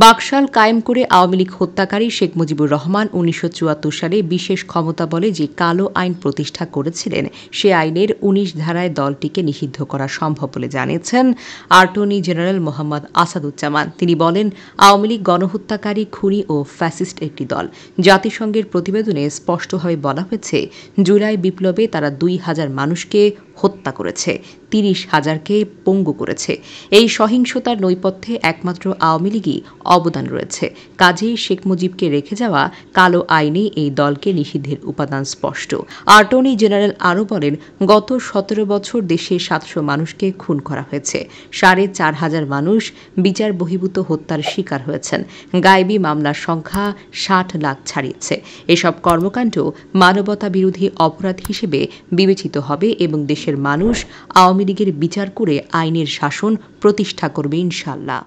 বাকশাল কায়েম করে আওয়ামী লীগ হত্যাকারী শেখ মুজিবুর রহমান ১৯৭৪ সালে বিশেষ ক্ষমতা বলে যে কালো আইন প্রতিষ্ঠা করেছিলেন, সে আইনের ১৯ ধারায় দলটিকে নিষিদ্ধ করা সম্ভব বলে জানিয়েছেন অ্যাটর্নি জেনারেল মোহাম্মদ আসাদুজ্জামান। তিনি বলেন, আওয়ামী লীগ গণহত্যাকারী, খুনি ও ফ্যাসিস্ট একটি দল। জাতিসংঘের প্রতিবেদনে স্পষ্টভাবে বলা হয়েছে, জুলাই বিপ্লবে তারা ২,০০০ মানুষকে হত্যা করেছে, ৩০,০০০কে পঙ্গু করেছে। এই সহিংসতার নৈপথ্যে একমাত্র আওয়ামী লীগই অবদান রয়েছে। কাজেই শেখ মুজিবকে রেখে যাওয়া কালো আইনে এই দলকে নিষিদ্ধের উপাদান স্পষ্ট। অ্যাটর্নি জেনারেল আরও বলেন, গত ১৭ বছর দেশে ৭০০ মানুষকে খুন করা হয়েছে, ৪,৫০০ মানুষ বিচার বহির্ভূত হত্যার শিকার হয়েছেন, গায়েবী মামলার সংখ্যা ৬০ লাখ ছাড়িয়েছে। এসব কর্মকাণ্ড মানবতা বিরোধী অপরাধ হিসেবে বিবেচিত হবে এবং দেশের মানুষ আওয়ামী লীগের বিচার করে আইনের শাসন প্রতিষ্ঠা করবে ইনশাআল্লাহ।